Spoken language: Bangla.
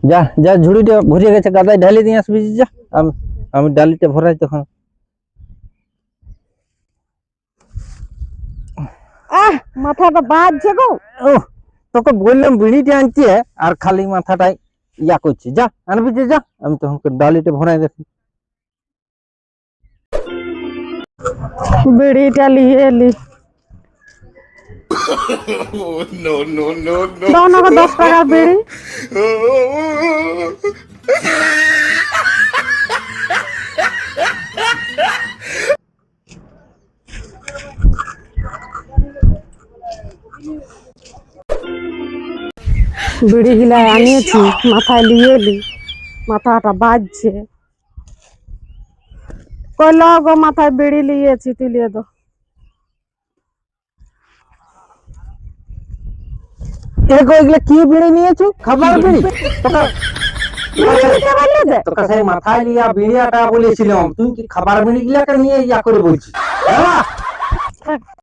যা যা ঝুড়িটা ভরে গেছে, গাদায় ঢালি দিয়ে আসবি। যা আমি ডালিটা ভরাই তখন। মাথাটা বাজছে গো। ও তোকে বললাম বিড়িটা আনছে আর খালি মাথাটাই ইয়া করছে। যা আনবি যে, যা আমি তখন ডালিটা ভরাই গেছি। বিড়িটা নিয়ে এলি। দাও না গো 10 টাকার বিড়ি। বিড়ি গিলা আনিয়েছি, মাথায় নিয়ে এলি, মাথাটা বাজছে। কইল গো মাথায় বিড়ি নিয়েছি, তুলিয়ে দাও। এগুলো কি বিড়ি নিয়েছো? খাবার বিড়ি? তোকে সেই মাথায় নিয়ে বিড়িয়াটা বলেছিলাম, তুই কি খাবার বিড়ি গুলাকে নিয়ে ইয়া করে বলছিস?